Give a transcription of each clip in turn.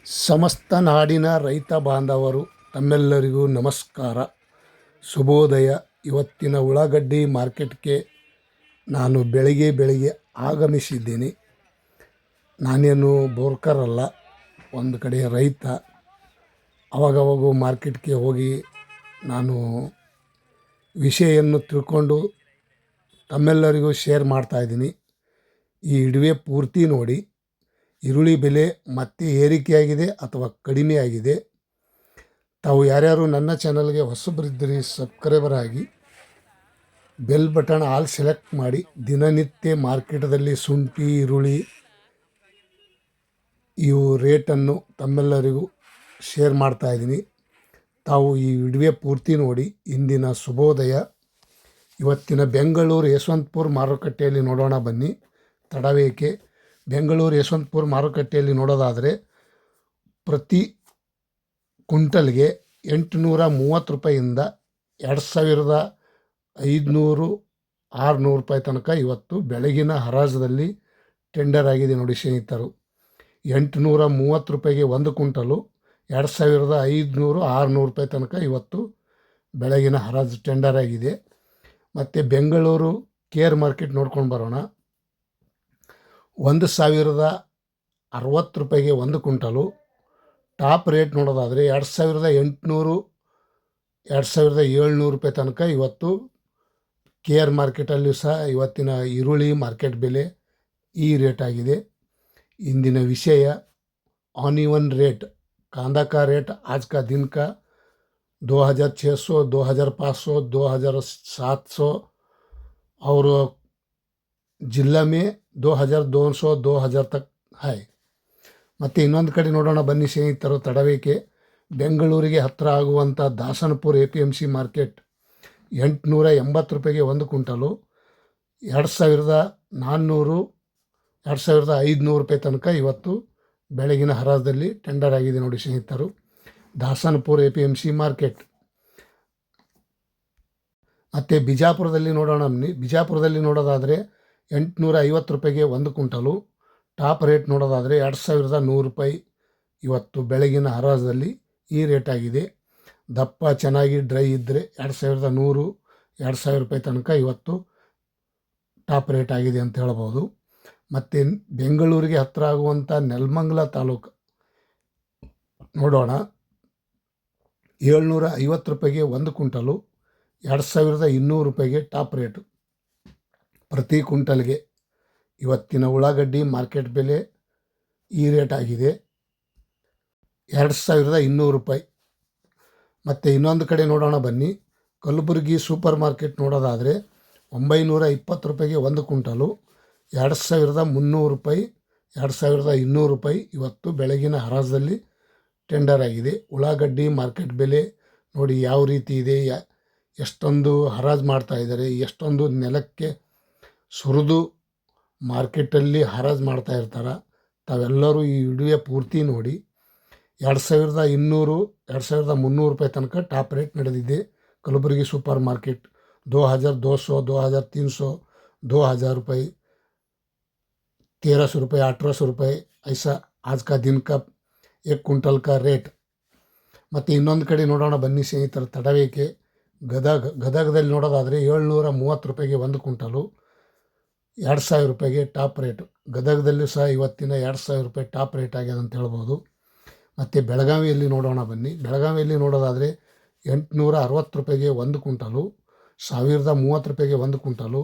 ಸಮಸ್ತ ನಾಡಿನ ರೈತ ಬಾಂಧವರು ತಮ್ಮೆಲ್ಲರಿಗೂ ನಮಸ್ಕಾರ, ಶುಭೋದಯ. ಇವತ್ತಿನ ಉಳ್ಳಾಗಡ್ಡಿ ಮಾರ್ಕೆಟ್ಗೆ ನಾನು ಬೆಳಿಗ್ಗೆ ಆಗಮಿಸಿದ್ದೀನಿ. ನಾನೇನು ಬೋರ್ಕರ್ ಅಲ್ಲ, ಒಂದು ಕಡೆ ರೈತ. ಅವಾಗವಾಗ ಮಾರ್ಕೆಟ್ಗೆ ಹೋಗಿ ನಾನು ವಿಷಯನ್ನು ತಿಳ್ಕೊಂಡು ತಮ್ಮೆಲ್ಲರಿಗೂ ಶೇರ್ ಮಾಡ್ತಾಯಿದ್ದೀನಿ. ಈ ವಿಡಿಯೋ ಪೂರ್ತಿ ನೋಡಿ. ಈರುಳ್ಳಿ ಬೆಲೆ ಮತ್ತೆ ಏರಿಕೆಯಾಗಿದೆ ಅಥವಾ ಕಡಿಮೆ ಆಗಿದೆ? ತಾವು ಯಾರ್ಯಾರು ನನ್ನ ಚಾನಲ್ಗೆ ಹೊಸಬರಿದ್ದರೆ ಸಬ್ಸ್ಕ್ರೈಬರ್ ಆಗಿ ಬೆಲ್ ಬಟನ್ ಆಲ್ ಸೆಲೆಕ್ಟ್ ಮಾಡಿ. ದಿನನಿತ್ಯ ಮಾರ್ಕೆಟದಲ್ಲಿ ಶುಂಠಿ, ಈರುಳ್ಳಿ ಇವು ರೇಟನ್ನು ತಮ್ಮೆಲ್ಲರಿಗೂ ಶೇರ್ ಮಾಡ್ತಾಯಿದ್ದೀನಿ. ತಾವು ಈ ವಿಡಿಯೋ ಪೂರ್ತಿ ನೋಡಿ. ಇಂದಿನ ಶುಭೋದಯ. ಇವತ್ತಿನ ಬೆಂಗಳೂರು ಯಶವಂತಪುರ ಮಾರುಕಟ್ಟೆಯಲ್ಲಿ ನೋಡೋಣ ಬನ್ನಿ. ತಡವೇಕೆ. ಬೆಂಗಳೂರು ಯಶವಂತಪುರ ಮಾರುಕಟ್ಟೆಯಲ್ಲಿ ನೋಡೋದಾದರೆ ಪ್ರತಿ ಕ್ವಿಂಟಲ್ಗೆ 830 ರೂಪಾಯಿಯಿಂದ 2500 600 ರೂಪಾಯಿ ತನಕ ಇವತ್ತು ಬೆಳಗಿನ ಹರಾಜದಲ್ಲಿ ಟೆಂಡರ್ ಆಗಿದೆ ನೋಡಿ ಸ್ನೇಹಿತರು. 830 ರೂಪಾಯಿಗೆ ಒಂದು ಕ್ವಿಂಟಲು, 2500 600 ರೂಪಾಯಿ ತನಕ ಇವತ್ತು ಬೆಳಗಿನ ಹರಾಜು ಟೆಂಡರ್ ಆಗಿದೆ. ಮತ್ತು ಬೆಂಗಳೂರು ಕೇರ್ ಮಾರ್ಕೆಟ್ ನೋಡ್ಕೊಂಡು ಬರೋಣ. 1060 ರೂಪಾಯಿಗೆ ಒಂದು ಕ್ವಿಂಟಲು. ಟಾಪ್ ರೇಟ್ ನೋಡೋದಾದರೆ 2800 2700 ರೂಪಾಯಿ ತನಕ ಇವತ್ತು ಕೇರ್ ಮಾರ್ಕೆಟಲ್ಲಿ ಸಹ ಇವತ್ತಿನ ಈರುಳ್ಳಿ ಮಾರ್ಕೆಟ್ ಬೆಲೆ ಈ ರೇಟ್ ಆಗಿದೆ. ಇಂದಿನ ವಿಷಯ ऑनियन रेट, कांदा का रेट आज का दिन का 2600, 2500, 2700 और ಜಿಲ್ಲಾ ಮೇ 2200 2000 ತಕ್ ಹೈ. ಮತ್ತು ಇನ್ನೊಂದು ಕಡೆ ನೋಡೋಣ ಬನ್ನಿ ಸ್ನೇಹಿತರು, ತಡವೇಕೆ. ಬೆಂಗಳೂರಿಗೆ ಹತ್ತಿರ ಆಗುವಂಥ ದಾಸನಪುರ APMC ಮಾರ್ಕೆಟ್ 880 ರೂಪಾಯಿಗೆ ಒಂದು ಕ್ವಿಂಟಲು, 2400 2500 ರೂಪಾಯಿ ತನಕ ಇವತ್ತು ಬೆಳಗಿನ ಹರಾಜದಲ್ಲಿ ಟೆಂಡರ್ ಆಗಿದೆ ನೋಡಿ ಸ್ನೇಹಿತರು, ದಾಸನಪುರ APMC ಮಾರ್ಕೆಟ್. ಮತ್ತು ಬಿಜಾಪುರದಲ್ಲಿ ನೋಡೋಣ ಬನ್ನಿ. ಬಿಜಾಪುರದಲ್ಲಿ ನೋಡೋದಾದರೆ 850 ರೂಪಾಯಿಗೆ ಒಂದು ಕ್ವಿಂಟಲು. ಟಾಪ್ ರೇಟ್ ನೋಡೋದಾದರೆ 2100 ರೂಪಾಯಿ ಇವತ್ತು ಬೆಳಗಿನ ಹರಾಜದಲ್ಲಿ ಈ ರೇಟ್ ಆಗಿದೆ. ದಪ್ಪ ಚೆನ್ನಾಗಿ ಡ್ರೈ ಇದ್ದರೆ 2100 2000 ರೂಪಾಯಿ ತನಕ ಇವತ್ತು ಟಾಪ್ ರೇಟ್ ಆಗಿದೆ ಅಂತ ಹೇಳ್ಬೋದು. ಮತ್ತು ಬೆಂಗಳೂರಿಗೆ ಹತ್ತಿರ ಆಗುವಂಥ ನೆಲಮಂಗಲ ತಾಲೂಕು ನೋಡೋಣ. 750 ರೂಪಾಯಿಗೆ ಒಂದು ಕ್ವಿಂಟಲು, 2200 ರೂಪಾಯಿಗೆ ಟಾಪ್ ರೇಟು ಪ್ರತಿ ಕ್ವಿಂಟಲ್ಗೆ. ಇವತ್ತಿನ ಉಳ್ಳಾಗಡ್ಡಿ ಮಾರ್ಕೆಟ್ ಬೆಲೆ ಈ ರೇಟ್ ಆಗಿದೆ, 2200 ರೂಪಾಯಿ. ಮತ್ತು ಇನ್ನೊಂದು ಕಡೆ ನೋಡೋಣ ಬನ್ನಿ. ಕಲಬುರಗಿ ಸೂಪರ್ ಮಾರ್ಕೆಟ್ ನೋಡೋದಾದರೆ 920 ರೂಪಾಯಿಗೆ ಒಂದು ಕ್ವಿಂಟಲು, 2300 ರೂಪಾಯಿ 2200 ರೂಪಾಯಿ ಇವತ್ತು ಬೆಳಗಿನ ಹರಾಜದಲ್ಲಿ ಟೆಂಡರ್ ಆಗಿದೆ. ಉಳ್ಳಾಗಡ್ಡಿ ಮಾರ್ಕೆಟ್ ಬೆಲೆ ನೋಡಿ ಯಾವ ರೀತಿ ಇದೆ, ಎಷ್ಟೊಂದು ಹರಾಜು ಮಾಡ್ತಾ ಇದ್ದಾರೆ, ಎಷ್ಟೊಂದು ನೆಲಕ್ಕೆ ಸುರಿದು ಮಾರ್ಕೆಟಲ್ಲಿ ಹರಾಜು ಮಾಡ್ತಾ ಇರ್ತಾರೆ. ತಾವೆಲ್ಲರೂ ಈ ವಿಡಿಯೋ ಪೂರ್ತಿ ನೋಡಿ. 2200 2300 ರೂಪಾಯಿ ತನಕ ಟಾಪ್ ರೇಟ್ ನಡೆದಿದೆ ಕಲಬುರಗಿ ಸೂಪರ್ ಮಾರ್ಕೆಟ್. 2200 2300 2000 ರೂಪಾಯಿ 1300 ರೂಪಾಯಿ 1800 ರೂಪಾಯಿ ಐಸಾ आज का दिन का एक क्विंटल का ರೇಟ್. ಮತ್ತು ಇನ್ನೊಂದು ಕಡೆ ನೋಡೋಣ ಬನ್ನಿ ಸ್ನೇಹಿತರು, ತಡವೇಕೆ. ಗದಗದಲ್ಲಿ ನೋಡೋದಾದರೆ 730 ರೂಪಾಯಿಗೆ ಒಂದು ಕ್ವಿಂಟಲು, 2000 ರೂಪಾಯಿಗೆ ಟಾಪ್ ರೇಟು. ಗದಗದಲ್ಲಿ ಸಹ ಇವತ್ತಿನ 2000 ರೂಪಾಯಿ ಟಾಪ್ ರೇಟ್ ಆಗ್ಯದ ಅಂತ ಹೇಳ್ಬೋದು. ಮತ್ತು ಬೆಳಗಾವಿಯಲ್ಲಿ ನೋಡೋಣ ಬನ್ನಿ. ಬೆಳಗಾವಿಯಲ್ಲಿ ನೋಡೋದಾದರೆ 860 ರೂಪಾಯಿಗೆ ಒಂದು ಕ್ವಿಂಟಲು, 1030 ರೂಪಾಯಿಗೆ ಒಂದು ಕ್ವಿಂಟಲು,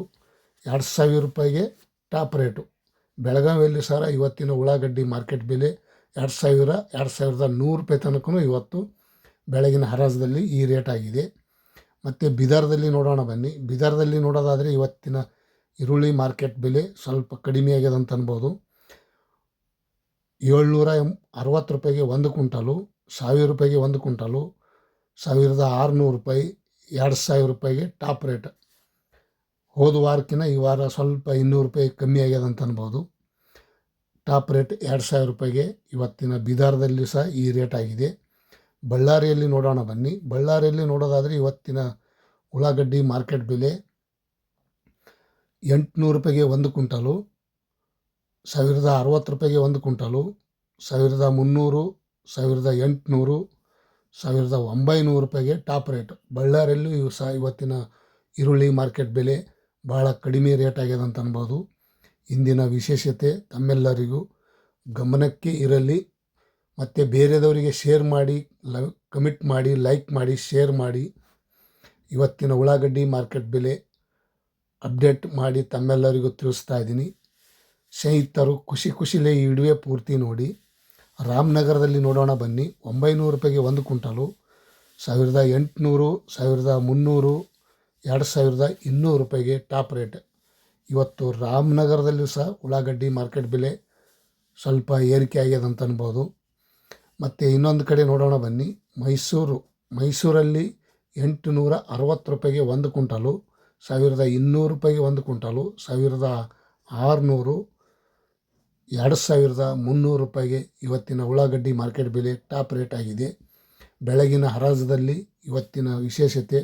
2000 ರೂಪಾಯಿಗೆ ಟಾಪ್ ರೇಟು. ಬೆಳಗಾವಿಯಲ್ಲಿ ಸಹ ಇವತ್ತಿನ ಉಳ್ಳಾಗಡ್ಡಿ ಮಾರ್ಕೆಟ್ ಬೆಲೆ 2000 2100 ರೂಪಾಯಿ ತನಕ ಇವತ್ತು ಬೆಳಗಿನ ಹರಾಜದಲ್ಲಿ ಈ ರೇಟ್ ಆಗಿದೆ. ಮತ್ತು ಬೀದರ್ದಲ್ಲಿ ನೋಡೋಣ ಬನ್ನಿ. ಬೀದರ್ದಲ್ಲಿ ನೋಡೋದಾದರೆ ಇವತ್ತಿನ ಈರುಳ್ಳಿ ಮಾರ್ಕೆಟ್ ಬೆಲೆ ಸ್ವಲ್ಪ ಕಡಿಮೆ ಆಗ್ಯದ ಅಂತ ಅನ್ಬೋದು. 760 ರೂಪಾಯಿಗೆ ಒಂದು ಕ್ವಿಂಟಲು, 1000 ರೂಪಾಯಿಗೆ ಒಂದು ಕ್ವಿಂಟಲು, 1600 ರೂಪಾಯಿ 2000 ರೂಪಾಯಿಗೆ ಟಾಪ್ ರೇಟ್. ಹೋದ ವಾರಕ್ಕಿಂತ ಈ ವಾರ ಸ್ವಲ್ಪ 200 ರೂಪಾಯಿ ಕಮ್ಮಿ ಆಗ್ಯದ ಅಂತ ಅನ್ಬೋದು. ಟಾಪ್ ರೇಟ್ 2000 ರೂಪಾಯಿಗೆ ಇವತ್ತಿನ ಬೀದರ್ದಲ್ಲಿ ಸಹ ಈ ರೇಟ್ ಆಗಿದೆ. ಬಳ್ಳಾರಿಯಲ್ಲಿ ನೋಡೋಣ ಬನ್ನಿ. ಬಳ್ಳಾರಿಯಲ್ಲಿ ನೋಡೋದಾದರೆ ಇವತ್ತಿನ ಉಳ್ಳಾಗಡ್ಡಿ ಮಾರ್ಕೆಟ್ ಬೆಲೆ 800 ರೂಪಾಯಿಗೆ ಒಂದು ಕ್ವಿಂಟಲು, 1060 ರೂಪಾಯಿಗೆ ಒಂದು ಕ್ವಿಂಟಲು, 1300 1800, 1900 ರೂಪಾಯಿಗೆ ಟಾಪ್ ರೇಟ್. ಬಳ್ಳಾರಿಯಲ್ಲೂ ಇವು ಸಹ ಇವತ್ತಿನ ಈರುಳ್ಳಿ ಮಾರ್ಕೆಟ್ ಬೆಲೆ ಭಾಳ ಕಡಿಮೆ ರೇಟ್ ಆಗ್ಯದ ಅಂತ ಅನ್ಬೋದು. ಇಂದಿನ ವಿಶೇಷತೆ ತಮ್ಮೆಲ್ಲರಿಗೂ ಗಮನಕ್ಕೆ ಇರಲಿ. ಮತ್ತು ಬೇರೆದವರಿಗೆ ಶೇರ್ ಮಾಡಿ, ಕಮೆಂಟ್ ಮಾಡಿ, ಲೈಕ್ ಮಾಡಿ, ಶೇರ್ ಮಾಡಿ. ಇವತ್ತಿನ ಉಳ್ಳಾಗಡ್ಡಿ ಮಾರ್ಕೆಟ್ ಬೆಲೆ ಅಪ್ಡೇಟ್ ಮಾಡಿ ತಮ್ಮೆಲ್ಲರಿಗೂ ತಿಳಿಸ್ತಾ ಇದ್ದೀನಿ. ಸ್ನೇಹಿತರು ಖುಷಿಲೇ ಈ ವಿಡಿಯೋ ಪೂರ್ತಿ ನೋಡಿ. ರಾಮನಗರದಲ್ಲಿ ನೋಡೋಣ ಬನ್ನಿ. 900 ರೂಪಾಯಿಗೆ 1 ಕ್ವಿಂಟಲು, 1800, 1300, 2200 ರೂಪಾಯಿಗೆ ಟಾಪ್ ರೇಟ್. ಇವತ್ತು ರಾಮನಗರದಲ್ಲೂ ಸಹ ಉಳ್ಳಾಗಡ್ಡಿ ಮಾರ್ಕೆಟ್ ಬೆಲೆ ಸ್ವಲ್ಪ ಏರಿಕೆ ಆಗ್ಯದ ಅಂತ ಅನ್ಬೋದು. ಮತ್ತು ಇನ್ನೊಂದು ಕಡೆ ನೋಡೋಣ ಬನ್ನಿ. ಮೈಸೂರಲ್ಲಿ 860 ರೂಪಾಯಿಗೆ 1 ಕ್ವಿಂಟಲು, 1200 ರೂಪಾಯಿಗೆ 1 ಕ್ವಿಂಟಲು, 1600, 2300 ರೂಪಾಯಿಗೆ ಇವತ್ತಿನ ಉಳ್ಳಾಗಡ್ಡಿ ಮಾರ್ಕೆಟ್ ಬೆಲೆ ಟಾಪ್ ರೇಟ್ ಆಗಿದೆ. ಬೆಳಗಿನ ಹರಾಜದಲ್ಲಿ ಇವತ್ತಿನ ವಿಶೇಷತೆ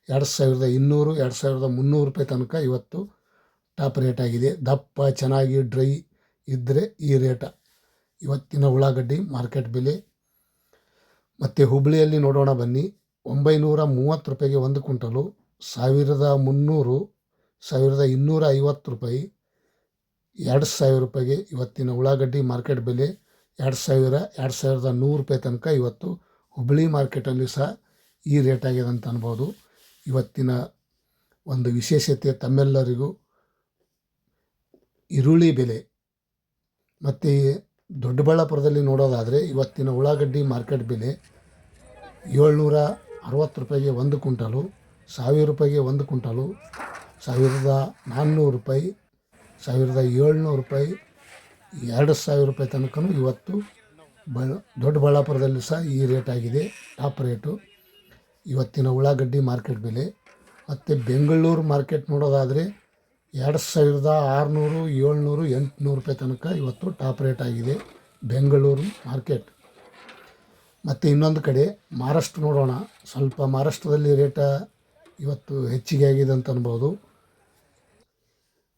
2200, 2300 ರೂಪಾಯಿ ತನಕ ಇವತ್ತು ಟಾಪ್ ರೇಟ್ ಆಗಿದೆ. ದಪ್ಪ ಚೆನ್ನಾಗಿ ಡ್ರೈ ಇದ್ದರೆ ಈ ರೇಟ ಇವತ್ತಿನ ಉಳ್ಳಾಗಡ್ಡಿ ಮಾರ್ಕೆಟ್ ಬೆಲೆ. ಮತ್ತು ಹುಬ್ಬಳ್ಳಿಯಲ್ಲಿ ನೋಡೋಣ ಬನ್ನಿ. 930 ರೂಪಾಯಿಗೆ 1 ಕ್ವಿಂಟಲು, 1300, 1250 ರೂಪಾಯಿ, 2000 ರೂಪಾಯಿಗೆ ಇವತ್ತಿನ ಉಳ್ಳಾಗಡ್ಡಿ ಮಾರ್ಕೆಟ್ ಬೆಲೆ. 2000, 2100 ರೂಪಾಯಿ ತನಕ ಇವತ್ತು ಹುಬ್ಬಳ್ಳಿ ಮಾರ್ಕೆಟಲ್ಲಿ ಸಹ ಈ ರೇಟ್ ಆಗಿದೆ ಅಂತ ಅನ್ಬೋದು. ಇವತ್ತಿನ ಒಂದು ವಿಶೇಷತೆ ತಮ್ಮೆಲ್ಲರಿಗೂ ಈರುಳ್ಳಿ ಬೆಲೆ. ಮತ್ತು ದೊಡ್ಡಬಳ್ಳಾಪುರದಲ್ಲಿ ನೋಡೋದಾದರೆ ಇವತ್ತಿನ ಉಳ್ಳಾಗಡ್ಡಿ ಮಾರ್ಕೆಟ್ ಬೆಲೆ 760 ರೂಪಾಯಿಗೆ 1 ಕ್ವಿಂಟಲು, 1000 ರೂಪಾಯಿಗೆ 1 ಕ್ವಿಂಟಲು, 1400 ರೂಪಾಯಿ, 1700 ರೂಪಾಯಿ, 2000 ರೂಪಾಯಿ ತನಕ ಇವತ್ತು ದೊಡ್ಡಬಳ್ಳಾಪುರದಲ್ಲಿ ಸಹ ಈ ರೇಟ್ ಆಗಿದೆ, ಟಾಪ್ ರೇಟು ಇವತ್ತಿನ ಉಳ್ಳಾಗಡ್ಡಿ ಮಾರ್ಕೆಟ್ ಬೆಲೆ. ಮತ್ತು ಬೆಂಗಳೂರು ಮಾರ್ಕೆಟ್ ನೋಡೋದಾದರೆ 2600, 700, 800 ರೂಪಾಯಿ ತನಕ ಇವತ್ತು ಟಾಪ್ ರೇಟ್ ಆಗಿದೆ ಬೆಂಗಳೂರು ಮಾರ್ಕೆಟ್. ಮತ್ತು ಇನ್ನೊಂದು ಕಡೆ ಮಹಾರಾಷ್ಟ್ರ ನೋಡೋಣ. ಸ್ವಲ್ಪ ಮಹಾರಾಷ್ಟ್ರದಲ್ಲಿ ರೇಟ ಇವತ್ತು ಹೆಚ್ಚಿಗೆ ಆಗಿದೆ ಅಂತ ಅನ್ಬೋದು.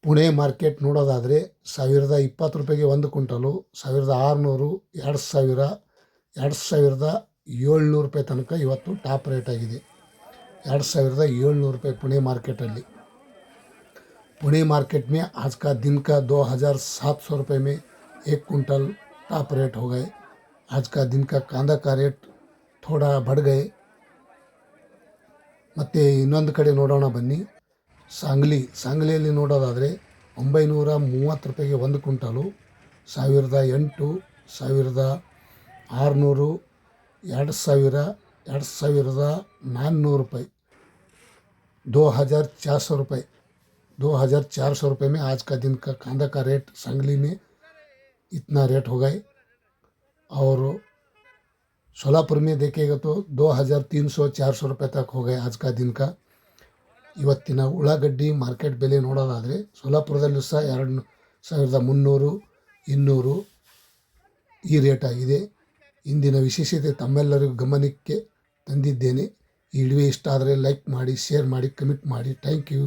ಪುಣೆ ಮಾರ್ಕೆಟ್ ನೋಡೋದಾದರೆ 1020 ರೂಪಾಯಿಗೆ 1 ಕ್ವಿಂಟಲು, 1600, 2000, 2700 ರೂಪಾಯಿ ತನಕ ಇವತ್ತು ಟಾಪ್ ರೇಟ್ ಆಗಿದೆ. 2700 ರೂಪಾಯಿ पुणे मार्केटಲ್ಲಿ. पुणे मार्केट में आज का दिन का 2700 रुपये में 1 क्विंटल टॉप रेट हो गए. आज का दिन का कांदा का रेट थोड़ा बढ़ गए. ಮತ್ತು ಇನ್ನೊಂದು ಕಡೆ ನೋಡೋಣ ಬನ್ನಿ. ಸಾಂಗ್ಲಿಯಲ್ಲಿ ನೋಡೋದಾದರೆ 930 ರೂಪಾಯಿಗೆ 1 ಕ್ವಿಂಟಲು, 1008, 1600, 2000, 2400 रुपये, 2400 रुपये, 2400 रुपये में आज का दिन का कांदा का रेट सांगली में इतना रेट हो गए. और सोलापुर में देखेगा तो 2300-400 रुपये तक हो गए आज का दिन का. ಇವತ್ತಿನ ಉಳ್ಳಾಗಡ್ಡಿ ಮಾರ್ಕೆಟ್ ಬೆಲೆ ನೋಡೋದಾದರೆ ಸೋಲಾಪುರದಲ್ಲೂ ಸಹ 2300, 200 ಈ ರೇಟ್ ಆಗಿದೆ. ಇಂದಿನ ವಿಶೇಷತೆ ತಮ್ಮೆಲ್ಲರಿಗೂ ಗಮನಕ್ಕೆ ತಂದಿದ್ದೇನೆ. ಈ ವಿಡಿಯೋ ಇಷ್ಟ ಆದರೆ ಲೈಕ್ ಮಾಡಿ, ಶೇರ್ ಮಾಡಿ, ಕಮೆಂಟ್ ಮಾಡಿ. Thank you.